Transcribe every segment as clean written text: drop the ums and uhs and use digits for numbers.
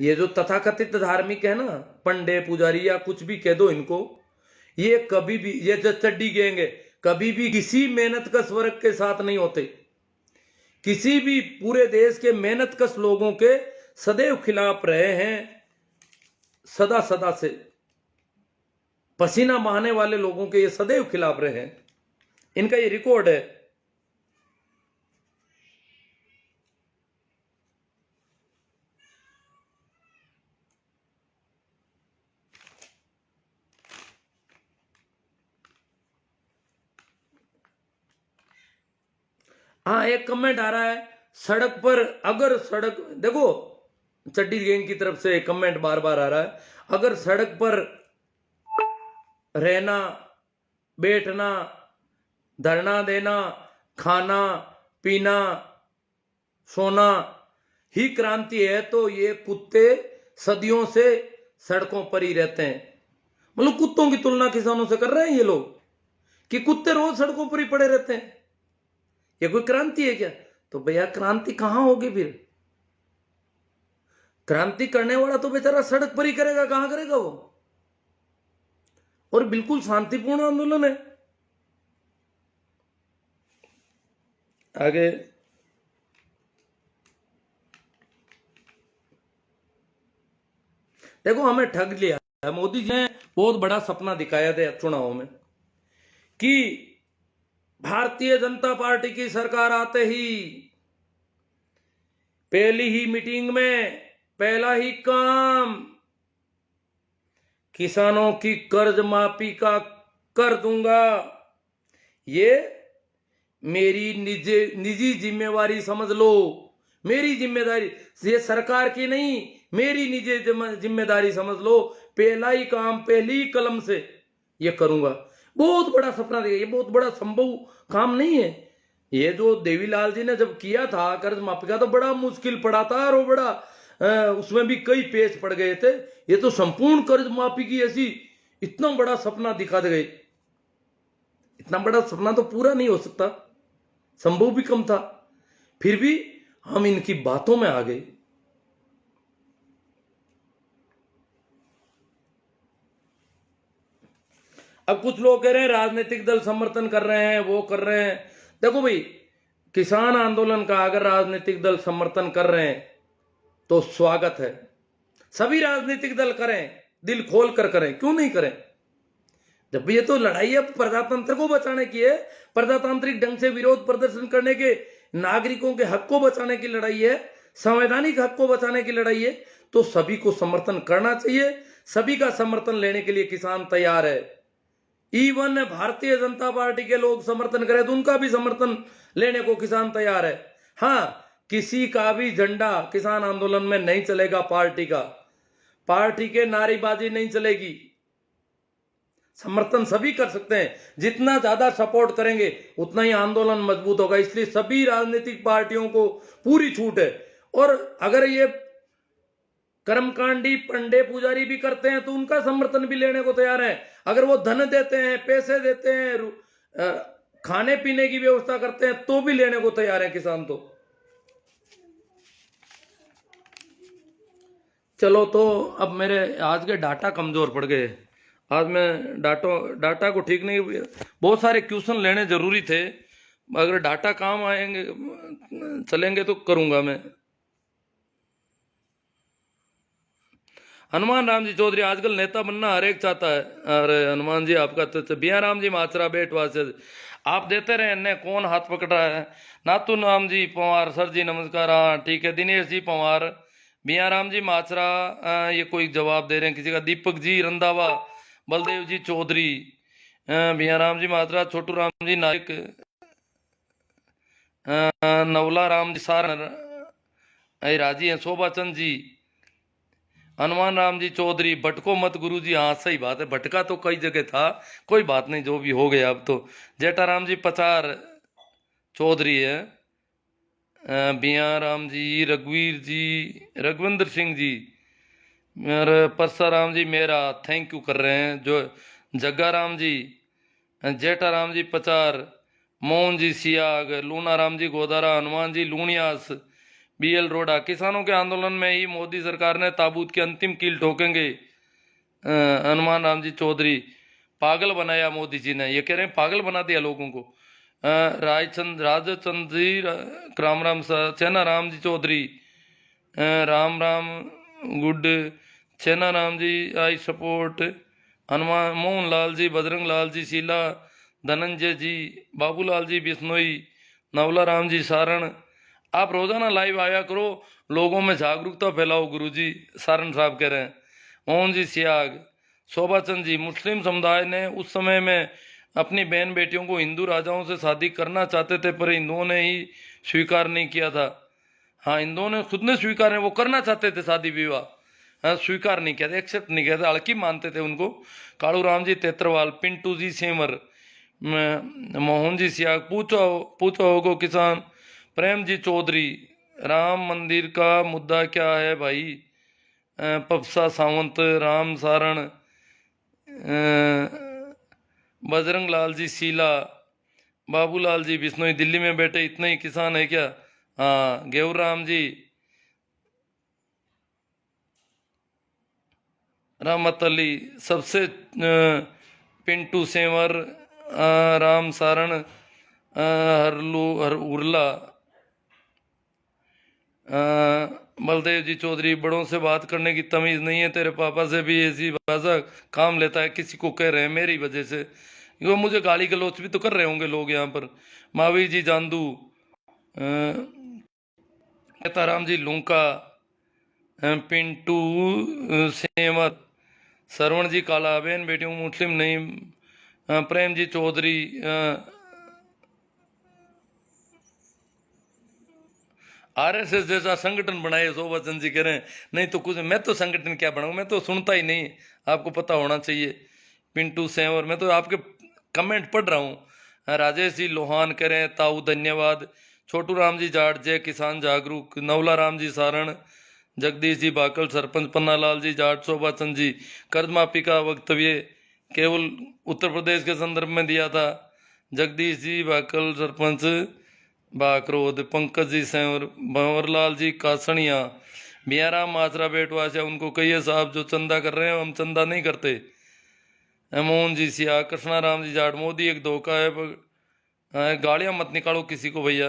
ये जो तथाकथित धार्मिक है ना, पंडे पुजारी या कुछ भी कह दो इनको, ये कभी भी, ये जो चड्डी गैंग है, कभी भी किसी मेहनत कश वर्ग के साथ नहीं होते। किसी भी पूरे देश के मेहनत कश लोगों के सदैव खिलाफ रहे हैं, सदा सदा से पसीना बहाने वाले लोगों के ये सदैव खिलाफ रहे हैं। इनका ये रिकॉर्ड है। हाँ, एक कमेंट आ रहा है, सड़क पर अगर सड़क, देखो चड्डी गैंग की तरफ से कमेंट बार बार आ रहा है, अगर सड़क पर रहना, बैठना, धरना देना, खाना पीना, सोना ही क्रांति है, तो ये कुत्ते सदियों से सड़कों पर ही रहते हैं। मतलब कुत्तों की तुलना किसानों से कर रहे हैं ये लोग, कि कुत्ते रोज सड़कों पर ही पड़े रहते हैं। ये कोई क्रांति है क्या? तो भैया क्रांति कहां होगी फिर? क्रांति करने वाला तो बेचारा सड़क पर ही करेगा, कहां करेगा वो? और बिल्कुल शांतिपूर्ण आंदोलन है। आगे देखो, हमें ठग लिया। मोदी जी ने बहुत बड़ा सपना दिखाया था चुनाव में कि भारतीय जनता पार्टी की सरकार आते ही पहली ही मीटिंग में पहला ही काम किसानों की कर्ज माफी का कर दूंगा। ये मेरी निजी जिम्मेवारी समझ लो, मेरी जिम्मेदारी, ये सरकार की नहीं, मेरी निजी जिम्मेदारी समझ लो। पहला ही काम पहली ही कलम से ये करूंगा। बहुत बड़ा सपना देखा, ये बहुत बड़ा संभव काम नहीं है। ये जो देवीलाल जी ने जब किया था कर्ज माफी का, तो बड़ा मुश्किल पड़ा था, और वो बड़ा उसमें भी कई पेच पड़ गए थे। ये तो संपूर्ण कर्ज माफी की ऐसी इतना बड़ा सपना दिखा दे गए। इतना बड़ा सपना तो पूरा नहीं हो सकता, संभव भी कम था, फिर भी हम इनकी बातों में आ गए। अब कुछ लोग कह रहे हैं राजनीतिक दल समर्थन कर रहे हैं, वो कर रहे हैं। देखो भाई, किसान आंदोलन का अगर राजनीतिक दल समर्थन कर रहे हैं तो स्वागत है। सभी राजनीतिक दल करें, दिल खोल कर करें, क्यों नहीं करें? जब ये तो लड़ाई है प्रजातंत्र को बचाने की है, प्रजातांत्रिक ढंग से विरोध प्रदर्शन करने के, नागरिकों के हक को बचाने की लड़ाई है, संवैधानिक हक को बचाने की लड़ाई है, तो सभी को समर्थन करना चाहिए। सभी का समर्थन लेने के लिए किसान तैयार है। इवन भारतीय जनता पार्टी के लोग समर्थन करें तो उनका भी समर्थन लेने को किसान तैयार है। हाँ, किसी का भी झंडा किसान आंदोलन में नहीं चलेगा। पार्टी के नारेबाजी नहीं चलेगी। समर्थन सभी कर सकते हैं, जितना ज्यादा सपोर्ट करेंगे उतना ही आंदोलन मजबूत होगा। इसलिए सभी राजनीतिक पार्टियों को पूरी छूट है। और अगर ये कर्मकांडी पंडे पुजारी भी करते हैं तो उनका समर्थन भी लेने को तैयार है। अगर वो धन देते हैं, पैसे देते हैं, खाने पीने की व्यवस्था करते हैं, तो भी लेने को तैयार है किसान। तो चलो, तो अब मेरे आज के डाटा कमजोर पड़ गए। आज मैं डाटा को ठीक नहीं, बहुत सारे क्वेश्चन लेने जरूरी थे। अगर डाटा काम आएंगे, चलेंगे तो करूंगा मैं। हनुमान राम जी चौधरी, आजकल नेता बनना हर एक चाहता है। अरे हनुमान जी, आपका तो बिया राम जी माचरा बेटवा से आप देते रहे, ने कौन हाथ पकड़ा है? नातू राम जी पंवार, सर जी नमस्कार। हाँ ठीक है। दिनेश जी पंवार, बिया राम जी माचरा, ये कोई जवाब दे रहे हैं किसी का। दीपक जी रंधावा, बलदेव जी चौधरी, बिया राम जी माचरा, छोटू राम जी नायक, नवला राम जी सार राजी हैं, शोभा चंद जी, हनुमान राम जी चौधरी, भटको मत गुरु जी। हाँ सही बात है, भटका तो कई जगह था, कोई बात नहीं, जो भी हो गया अब तो। जेठा राम जी पचार चौधरी है, बिया राम जी, रघुवीर जी, रघुविंदर सिंह जी, मेरे परसाराम जी मेरा थैंक यू कर रहे हैं। जो जग्गा राम जी, जेठा राम जी पचार, मोहन जी सियाग, लूना राम जी गोदारा, हनुमान जी लूणियास, BL रोडा, किसानों के आंदोलन में ही मोदी सरकार ने ताबूत की अंतिम कील ठोकेंगे। हनुमान राम जी चौधरी, पागल बनाया मोदी जी ने, ये कह रहे हैं पागल बना दिया लोगों को। राजचंद जी, राम राम चैना राम जी चौधरी, राम राम गुड, चैना राम जी आई सपोर्ट, हनुमान मोहन लाल जी, बजरंग लाल जी शीला, धनंजय जी, बाबूलाल जी बिश्नोई, नवला राम जी सारण। आप रोजाना लाइव आया करो, लोगों में जागरूकता फैलाओ गुरुजी, सारण साहब कह रहे हैं। मोहन जी सियाग, शोभा चंद जी, मुस्लिम समुदाय ने उस समय में अपनी बहन बेटियों को हिंदू राजाओं से शादी करना चाहते थे, पर हिंदुओं ने ही स्वीकार नहीं किया था। हाँ, हिंदुओं ने खुद ने स्वीकार नहीं, वो करना चाहते थे शादी विवाह, हाँ, स्वीकार नहीं किया था, एक्सेप्ट नहीं किया था, हल्की मानते थे उनको। कालू राम जी तेत्रवाल, पिंटू जी सेमर, मोहन जी सियाग, पूछो होगो किसान, प्रेम जी चौधरी, राम मंदिर का मुद्दा क्या है भाई, पपसा सावंत, राम सारण, बजरंग लाल जी शीला, बाबूलाल जी बिश्नोई, दिल्ली में बैठे इतने ही किसान है क्या? हाँ, गेहूर राम जी, रहमत अली, सबसे पिंटू सेंवर, राम सारण, हर उर्ला, बलदेव जी चौधरी, बड़ों से बात करने की तमीज नहीं है, तेरे पापा से भी ऐसी भाषा काम लेता है, किसी को कह रहे हैं मेरी वजह से, वो मुझे गाली गलौच भी तो कर रहे होंगे लोग यहाँ पर। महावीर जी जांदू, राम जी लूंका, पिंटू सेंवर, सरवण जी काला, बहन बेटियों मुस्लिम नहीं, प्रेम जी चौधरी, RSS जैसा संगठन बनाए, शोभा चंद जी कह रहे हैं। नहीं तो कुछ, मैं तो संगठन क्या बनाऊं, मैं तो सुनता ही नहीं, आपको पता होना चाहिए। पिंटू सेंवर, मैं तो आपके कमेंट पढ़ रहा हूँ। राजेश जी लोहान कह रहे हैं ताऊ धन्यवाद। छोटू राम जी जाट, जय किसान जागरूक, नवला राम जी सारण, जगदीश जी बाकल सरपंच, पन्ना लाल जी जाट, शोभा चंद जी, कर्ज माफी का वक्तव्य केवल उत्तर प्रदेश के संदर्भ में दिया था, जगदीश जी बाकल सरपंच बाकरोद, पंकज जी सेंवर, भंवरलाल जी कासणिया, बियाराम माजरा बेटवासिया, उनको कहिए साहब जो चंदा कर रहे हैं हम चंदा नहीं करते। मोहन जी सिया, कृष्णा राम जी जाट, मोदी एक धोखा है, गालियां मत निकालो किसी को भैया।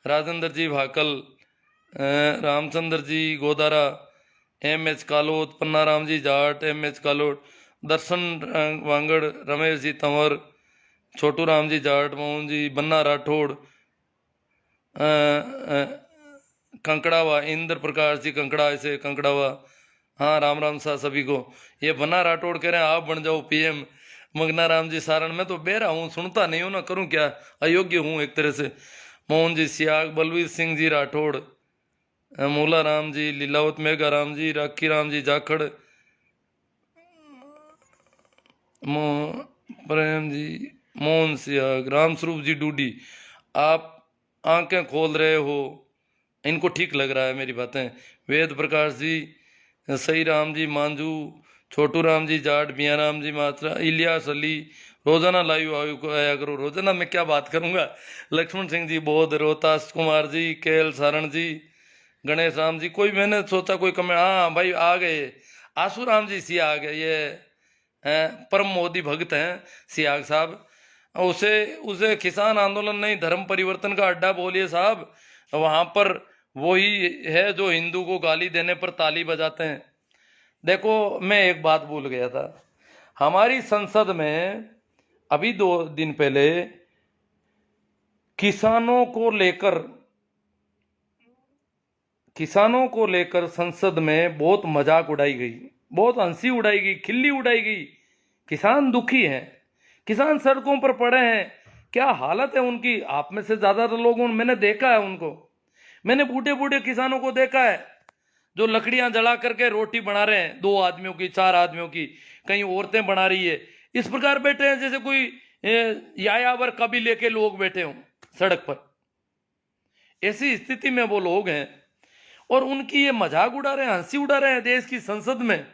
राजेंद्र जी भाकल, रामचंद्र जी गोदारा, MH कालोद, पन्ना राम जी जाट, MH कालोद, दर्शन वांगड़, रमेश जी तंवर, छोटू राम जी जाट, मोहन जी बन्ना राठौड़, कंकड़ावा, इंद्र प्रकाश जी कंकड़ा से कंकड़ावा। हाँ, राम राम सा सभी को। ये बन्ना राठौड़ कह रहे हैं आप बन जाओ PM। मंगना राम जी सारण, मैं तो बेरा हूँ, सुनता नहीं हूँ ना, करूँ क्या, अयोग्य हूँ एक तरह से। मोहन जी सियाग, बलवीर सिंह जी राठौड़, मूला राम जी, लीलावत मेघा राम जी, राखी राम जी जाखड़, प्रेम जी, मोहन सियाग, राम स्वरूप जी डूडी। आप आंखें खोल रहे हो, इनको ठीक लग रहा है मेरी बातें। वेद प्रकाश जी, सही राम जी मांझू, छोटू राम जी जाट, मियाँ राम जी मात्रा, इलियास अली, रोजाना लाइव आया करो। रोजाना मैं क्या बात करूंगा। लक्ष्मण सिंह जी बौद्ध, रोहतास कुमार जी, केएल सारण जी, गणेश राम जी, कोई मैंने सोचा कोई कमेंट, हाँ भाई आ गए, आसू राम जी सिया आ गए, ये परम मोदी भक्त हैं सियाग साहब। उसे उसे किसान आंदोलन नहीं, धर्म परिवर्तन का अड्डा बोलिए साहब। वहां पर वही है जो हिंदू को गाली देने पर ताली बजाते हैं। देखो, मैं एक बात भूल गया था, हमारी संसद में अभी 2 दिन पहले किसानों को लेकर संसद में बहुत मजाक उड़ाई गई, बहुत हंसी उड़ाई गई, खिल्ली उड़ाई गई। किसान दुखी हैं, किसान सड़कों पर पड़े हैं, क्या हालत है उनकी। आप में से ज्यादातर लोगों, मैंने देखा है उनको, मैंने बूढ़े बूढ़े किसानों को देखा है जो लकड़ियां जला करके रोटी बना रहे हैं, 2 आदमियों की, 4 आदमियों की, कहीं औरतें बना रही है, इस प्रकार बैठे हैं जैसे कोई यायावर कबीले के लोग बैठे हों सड़क पर। ऐसी स्थिति में वो लोग हैं और उनकी ये मजाक उड़ा रहे हैं, हंसी उड़ा रहे हैं देश की संसद में।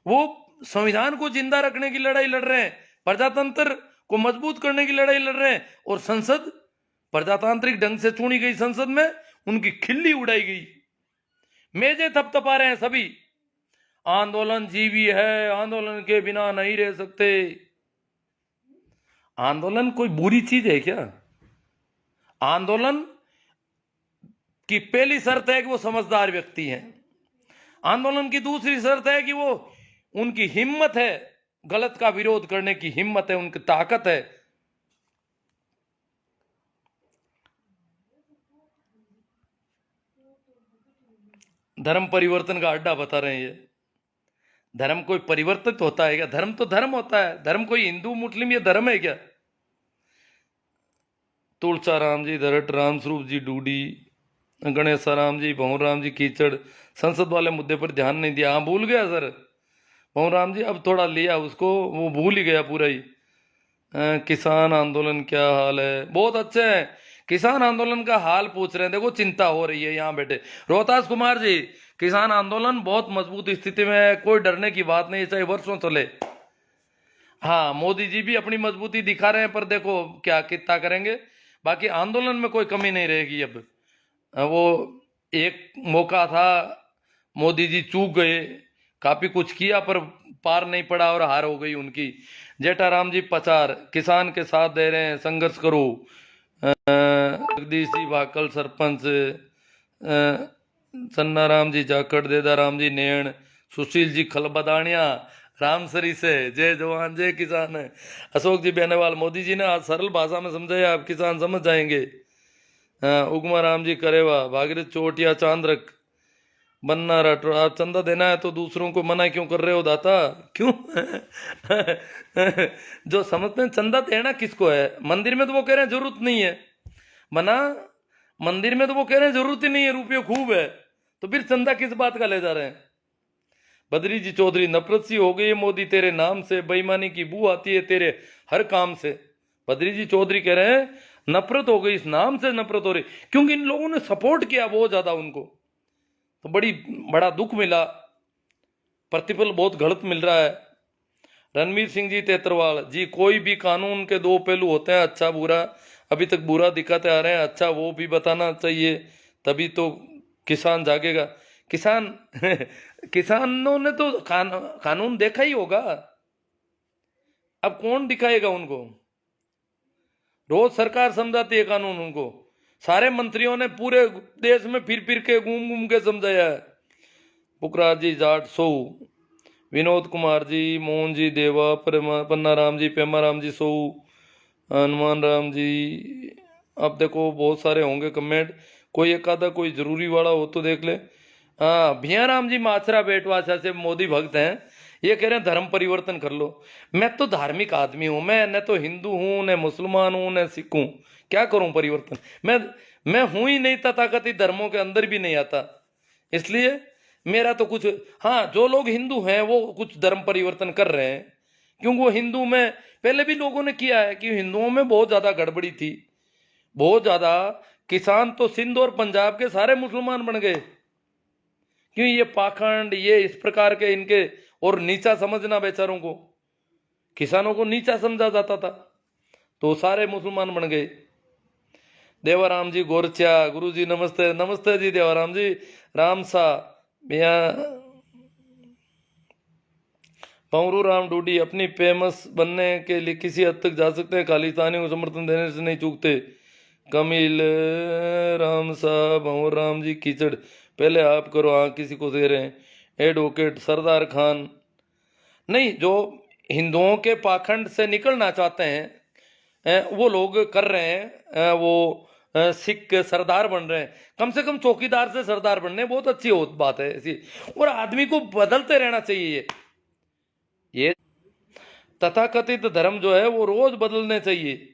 वो संविधान को जिंदा रखने की लड़ाई लड़ रहे हैं, प्रजातंत्र को मजबूत करने की लड़ाई लड़ रहे हैं, और संसद, प्रजातांत्रिक ढंग से चुनी गई संसद में उनकी खिल्ली उड़ाई गई। मेजे थपथपा रहे हैं सभी। आंदोलन जीवी है, आंदोलन के बिना नहीं रह सकते। आंदोलन कोई बुरी चीज है क्या? आंदोलन की पहली शर्त है कि वो समझदार व्यक्ति हैं। आंदोलन की दूसरी शर्त है कि वो उनकी हिम्मत है, गलत का विरोध करने की हिम्मत है, उनकी ताकत है। धर्म परिवर्तन का अड्डा बता रहे हैं ये। धर्म कोई परिवर्तित होता है क्या? धर्म तो धर्म होता है। धर्म कोई हिंदू मुस्लिम ये धर्म है क्या? तुलसा राम जी धरट, राम स्वरूप जी डूडी, गणेशा राम जी, भंवर राम जी कीचड़, संसद वाले मुद्दे पर ध्यान नहीं दिया। हाँ भूल गया सर भंवर राम जी, अब थोड़ा लिया उसको, वो भूल ही गया पूरा ही। किसान आंदोलन क्या हाल है? बहुत अच्छे हैं। किसान आंदोलन का हाल पूछ रहे हैं। देखो चिंता हो रही है यहाँ बैठे। रोहतास कुमार जी, किसान आंदोलन बहुत मजबूत स्थिति में है, कोई डरने की बात नहीं, चाहे वर्षों चले। हाँ मोदी जी भी अपनी मजबूती दिखा रहे हैं, पर देखो क्या कितना करेंगे। बाकी आंदोलन में कोई कमी नहीं रहेगी अब। वो एक मौका था, मोदी जी चूक गए, काफी कुछ किया पर पार नहीं पड़ा और हार हो गई उनकी। जेठाराम जी पचार, किसान के साथ दे रहे हैं, संघर्ष करो। जगदीश जी भाकल सरपंच, चन्ना राम जी जाखड़, देदा राम जी नेण, सुशील जी खलबदानिया, रामसरी से, जय जवान जय किसान है। अशोक जी बेनेवाल, मोदी जी ने आज सरल भाषा में समझाया, आप किसान समझ जाएंगे। उगमा राम जी करेवा, भागीरथ चोटिया चांद्रक, बनना राठौर, आप चंदा देना है तो दूसरों को मना क्यों कर रहे हो दाता? क्यों? जो समझते हैं चंदा देना किसको है? मंदिर में तो वो कह रहे हैं जरूरत नहीं है, मना मंदिर में तो वो कह रहे हैं जरूरत ही नहीं है, रुपये खूब है, तो फिर चंदा किस बात का ले जा रहे हैं? बद्री जी चौधरी, नफरत सी हो गई है मोदी तेरे नाम से, बेईमानी की बू आती है तेरे हर काम से। बद्री जी चौधरी कह रहे हैं नफरत हो गई, इस नाम से नफरत हो रही, क्योंकि इन लोगों ने सपोर्ट किया बहुत ज्यादा उनको, तो बड़ा दुख मिला, प्रतिफल बहुत गलत मिल रहा है। रणवीर सिंह जी तेतरवाल जी, कोई भी कानून के दो पहलू होते हैं, अच्छा बुरा। अभी तक बुरा दिखाते आ रहे हैं, अच्छा वो भी बताना चाहिए, तभी तो किसान जागेगा। किसान किसानों ने तो कानून देखा ही होगा, अब कौन दिखाएगा उनको? रोज सरकार समझाती है कानून उनको, सारे मंत्रियों ने पूरे देश में फिर फिर के घूम घूम के समझाया है। पुखराज जी जाट सो, विनोद कुमार जी, मोहन जी देवा, पन्ना राम जी, पेमा राम जी सो, हनुमान राम जी। अब देखो बहुत सारे होंगे कमेंट, कोई एक आधा कोई जरूरी वाला हो तो देख ले। हाँ भिया राम जी माचरा बेटवासा से मोदी भक्त हैं, ये कह रहे हैं धर्म परिवर्तन कर लो। मैं तो धार्मिक आदमी हूं, मैं न तो हिंदू हूं, न मुसलमान हूं, न सिख हूं, क्या करूं परिवर्तन? मैं हूं ही नहीं, तथाकथित धर्मों के अंदर भी नहीं आता, इसलिए मेरा तो कुछ। हाँ जो लोग हिंदू हैं वो कुछ धर्म परिवर्तन कर रहे हैं, क्योंकि वो हिंदू में पहले भी लोगों ने किया है, कि हिंदुओं में बहुत ज्यादा गड़बड़ी थी, बहुत ज्यादा। किसान तो सिंध और पंजाब के सारे मुसलमान बन गए, क्यों? ये पाखंड, ये इस प्रकार के इनके, और नीचा समझना बेचारों को, किसानों को नीचा समझा जाता था, तो सारे मुसलमान बन गए। देवाराम जी गोरचा, गुरु जी नमस्ते। नमस्ते जी देवाराम जी। रामसा भैया, पवरू राम डूडी, अपनी फेमस बनने के लिए किसी हद तक जा सकते हैं, खालिस्तानियों को समर्थन देने से नहीं चूकते। कमिल राम साहब, भंवर राम जी कीचड़, पहले आप करो, हाँ किसी को दे रहे हैं। एडवोकेट सरदार खान, नहीं जो हिंदुओं के पाखंड से निकलना चाहते हैं वो लोग कर रहे हैं, वो सिख सरदार बन रहे हैं, कम से कम चौकीदार से सरदार बनने, बहुत अच्छी बात है ऐसी। और आदमी को बदलते रहना चाहिए, ये तथाकथित धर्म जो है वो रोज बदलने चाहिए।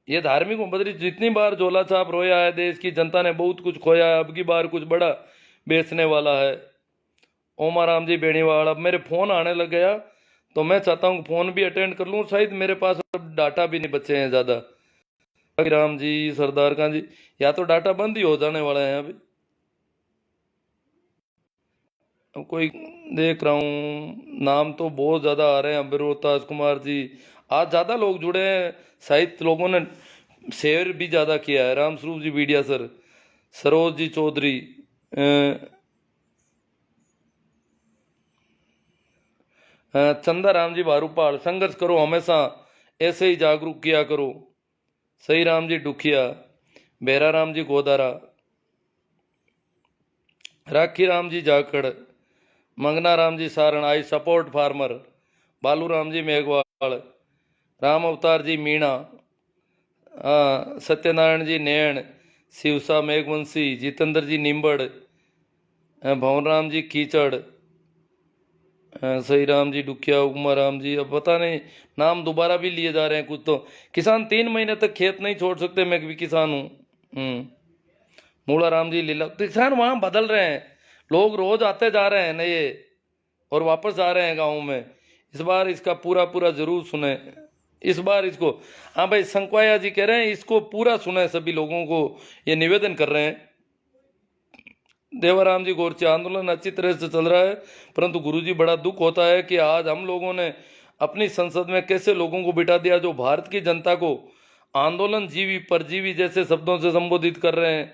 ये धार्मिक बदली, जितनी बार झोला छाप रोया है, देश की जनता ने बहुत कुछ खोया है, अब की बार कुछ बड़ा बेचने वाला है। ओमा राम जी बेणीवाल, अब मेरे फोन आने लग गया, तो मैं चाहता हूँ फोन भी अटेंड कर लूँ, शायद मेरे पास अब डाटा भी नहीं बचे हैं ज़्यादा। राम जी, सरदार खान जी, या तो डाटा बंद ही हो जाने वाला है अभी। अब कोई देख रहा हूँ, नाम तो बहुत ज़्यादा आ रहे हैं। अभिरोताज कुमार जी, आज ज़्यादा लोग जुड़े हैं, शायद लोगों ने शेयर भी ज़्यादा किया है। राम स्वरूप जी वीडिया सर, सरोज जी चौधरी, चंदा राम जी भारूपाल, संघर्ष करो हमेशा, ऐसे ही जागरूक किया करो। सही राम जी डुखिया, बेरा राम जी गोदारा, राखी राम जी जाखड़, मंगना Ram ji Saran, I support farmer, बालू राम जी मेघवाल, राम अवतार जी मीणा, सत्यनारायण जी नैण, शिवसा मेघवंशी, जितेंद्र जी निम्बड़, भवन राम जी कीचड़, सही राम जी डुखिया, उमा राम जी, अब पता नहीं नाम दोबारा भी लिए जा रहे हैं कुछ तो। किसान 3 महीने तक खेत नहीं छोड़ सकते, मैं भी किसान हूँ। मूला राम जी लीला, किसान वहां बदल रहे हैं, लोग रोज आते जा रहे हैं नए और वापस आ रहे हैं गाँव में। इस बार इसका पूरा पूरा जरूर सुने, इस बार इसको, हाँ भाई संकवाया जी कह रहे हैं इसको पूरा सुने, सभी लोगों को ये निवेदन कर रहे हैं। देवाराम जी गोरचे, आंदोलन अच्छी तरह से चल रहा है, परंतु गुरुजी बड़ा दुख होता है कि आज हम लोगों ने अपनी संसद में कैसे लोगों को बिठा दिया जो भारत की जनता को आंदोलन जीवी परजीवी जैसे शब्दों से संबोधित कर रहे हैं।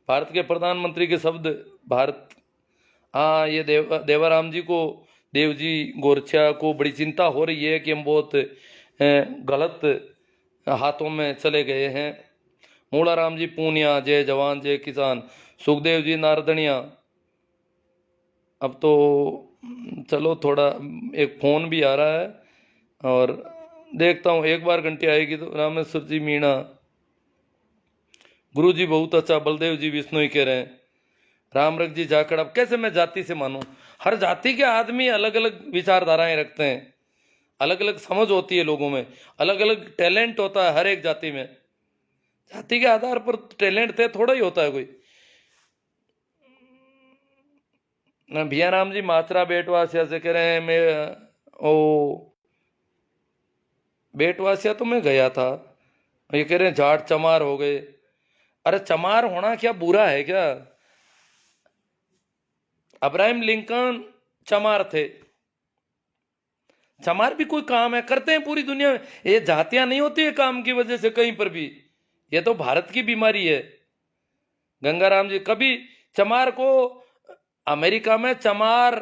भारत के प्रधानमंत्री के शब्द भारत, हाँ ये देवाराम जी को, देव जी गोरछा को बड़ी चिंता हो रही है कि हम बहुत गलत हाथों में चले गए हैं। मूला राम जी पूनिया, जय जवान जय किसान, सुखदेव जी नारदनिया। अब तो चलो थोड़ा एक फोन भी आ रहा है और देखता हूँ, एक बार घंटी आएगी तो। रामेश्वर जी मीणा, गुरु जी बहुत अच्छा, बलदेव जी विष्णु ही कह रहे हैं, रामरख जी जाखड़। अब कैसे मैं जाति से मानूं, हर जाति के आदमी अलग अलग विचारधाराएं रखते हैं, अलग अलग समझ होती है लोगों में, अलग अलग टैलेंट होता है हर एक जाति में। जाति के आधार पर टैलेंट थे थोड़ा ही होता है कोई। भिया राम जी मात्रा बेटवासिया से कह रहे हैं, मैं बेटवासिया तो मैं गया था, ये कह रहे हैं जाट चमार हो गए। अरे चमार होना क्या बुरा है क्या? अब्राहम लिंकन चमार थे, चमार भी कोई काम है, करते हैं पूरी दुनिया में। ये जातियां नहीं होती है काम की वजह से कहीं पर भी, ये तो भारत की बीमारी है। गंगाराम जी, कभी चमार को अमेरिका में चमार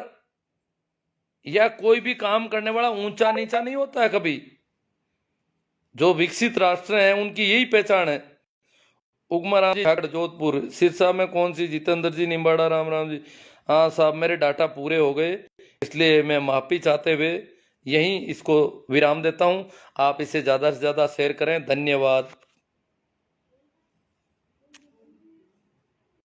या कोई भी काम करने वाला ऊंचा नीचा नहीं होता है कभी। जो विकसित राष्ट्र हैं उनकी यही पहचान है। उगमा राम जी ठाकर जोधपुर, सिरसा में कौन सी, जितेंद्र जी निम्बाड़ा, राम राम जी। हाँ साहब मेरे डाटा पूरे हो गए, इसलिए मैं माफी चाहते हुए यहीं इसको विराम देता हूं। आप इसे ज़्यादा से ज़्यादा शेयर करें, धन्यवाद।